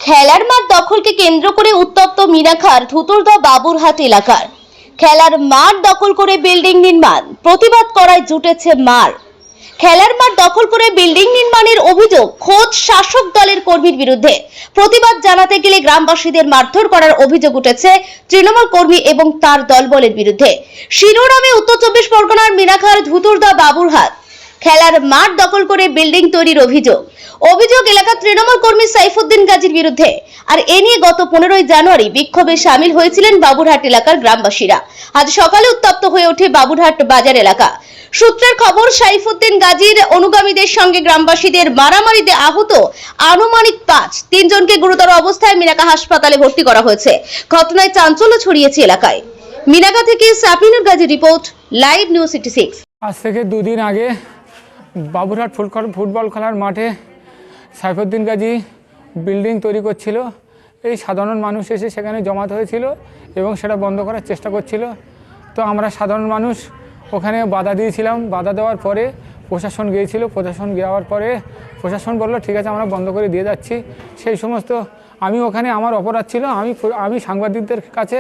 খেলার মাঠ দখলকে কেন্দ্র করে উত্তপ্ত মিনাখার ধুতুরদা বাবুরহাট এলাকার। খেলার মাঠ দখল করে বিল্ডিং নির্মাণ, প্রতিবাদ করায় জুটেছে মার। খেলার মাঠ দখল করে বিল্ডিং নির্মাণের অভিযোগ খোদ শাসক দলের কর্মীর বিরুদ্ধে। প্রতিবাদ জানাতে গেলে গ্রামবাসীদের মারধর করার অভিযোগ উঠেছে তৃণমূল কর্মী এবং তার দলবলের বিরুদ্ধে। শিরোনামে উত্তর 24 পরগনার মিনাখার ধুতুরদা বাবুরহাট খেলার মাঠ দখল করে বিল্ডিং তৈরির অভিযোগ এলাকার তৃণমূল কর্মী সাইফুদ্দিন গাজীর বিরুদ্ধে। আর এ নিয়ে গত 15ই জানুয়ারি বিক্ষোভে সামিল হয়েছিলেন বাবুরহাট এলাকার গ্রামবাসীরা। আজ সকালে উত্তপ্ত হয়ে ওঠে বাবুরহাট বাজার এলাকা। সূত্রের খবর, সাইফুদ্দিন গাজীর অনুগামীদের সঙ্গে গ্রামবাসীদের মারামারিতে আহত আনুমানিক 3 জনকে গুরুতর অবস্থায় মিনাকা হাসপাতালে ভর্তি করা হয়েছে। ঘটনায় চাঞ্চল্য ছড়িয়েছে এলাকায়। মিনাকা থেকে Sapinur Gazi report, live news 86। আজ থেকে 2 দিন আগে বাবুরহাট ফুটবল খেলার মাঠে সাইফুদ্দিন গাজী বিল্ডিং তৈরি করছিল। এই সাধারণ মানুষ এসে সেখানে জমাত হয়েছিল এবং সেটা বন্ধ করার চেষ্টা করছিল। তো আমরা সাধারণ মানুষ ওখানে বাধা দিয়েছিলাম। বাধা দেওয়ার পরে প্রশাসন গিয়েছিল। প্রশাসন যাওয়ার পরে প্রশাসন বলল ঠিক আছে, আমরা বন্ধ করে দিয়ে যাচ্ছি। সেই সমস্ত আমি ওখানে আমার অপরাধ ছিল। আমি সাংবাদিকদের কাছে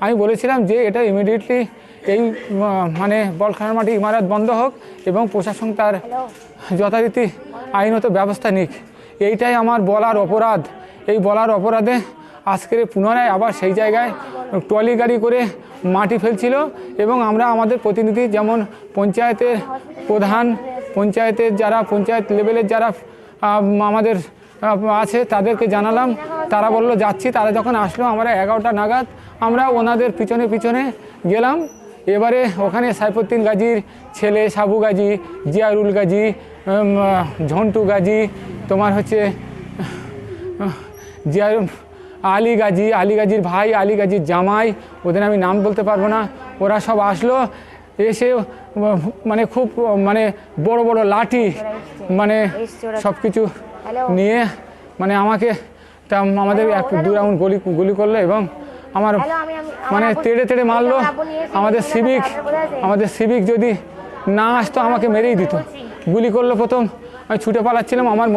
আমি বলেছিলাম যে এটা ইমিডিয়েটলি এই মানে বল খেলার মাঠে ইমারত বন্ধ হোক এবং প্রশাসন তার যথারীতি আইনত ব্যবস্থা নিক। এইটাই আমার বলার অপরাধ। এই বলার অপরাধে আজকের পুনরায় আবার সেই জায়গায় ট্রলি গাড়ি করে মাটি ফেলছিল এবং আমরা আমাদের প্রতিনিধি যেমন পঞ্চায়েতের প্রধান, পঞ্চায়েতের যারা পঞ্চায়েত লেভেলের যারা আমাদের আছে তাদেরকে জানালাম। তারা বলল যাচ্ছি। তারা যখন আসলো আমরা 11টা নাগাদ আমরা ওনাদের পিছনে গেলাম। এবারে ওখানে সাইফুদ্দিন গাজীর ছেলে সাবু গাজী, জিয়ারুল গাজী, ঝন্টু গাজী, তোমার হচ্ছে আলী গাজীর ভাই, আলী গাজীর জামাই, ওদের আমি নাম বলতে পারবো না। ওরা সব আসলো, এসে মানে খুব মানে বড় বড় লাঠি মানে সব কিছু নিয়ে মানে আমাকে আমাদের 1-2 রাউন্ড গুলি করলো এবং আমার মানে তেড়ে মারলো। আমাদের সিভিক যদি না আসতো আমাকে মেরেই দিত। গুলি করলো। প্রথম আমি ছুটে পালাচ্ছিলাম। আমার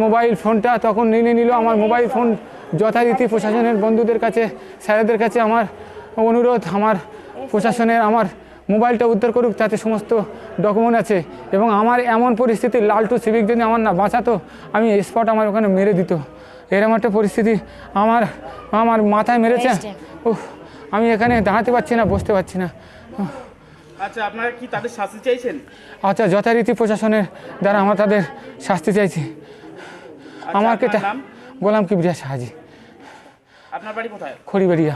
মোবাইল ফোনটা তখন নিয়ে নিল। আমার মোবাইল ফোন যথারীতি প্রশাসনের বন্ধুদের কাছে, স্যারেদের কাছে আমার অনুরোধ, আমার প্রশাসনের আমার মোবাইলটা উদ্ধার করুক, যাতে সমস্ত ডকুমেন্ট আছে। এবং আমার এমন পরিস্থিতি, লালটু সিভিক যদি আমার না বাঁচাতো আমি স্পট আমার ওখানে মেরে দিত। এরকম একটা পরিস্থিতি আমার মাথায় মেরেছে। আমি এখানে দাঁড়াতে পারছি না, বসতে পারছি না। আচ্ছা, আপনারা কি তাদের শাস্তি চাইছেন? আচ্ছা, যথারীতি প্রশাসনের দ্বারা আমরা তাদের শাস্তি চাইছি। আমাকে গোলাম কিবরিয়া সাহাজি। আপনার বাড়ি কোথায়? খড়িবাড়িয়া।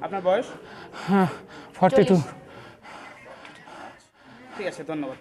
আপনার বয়স? হ্যাঁ, 42। ঠিক আছে, ধন্যবাদ।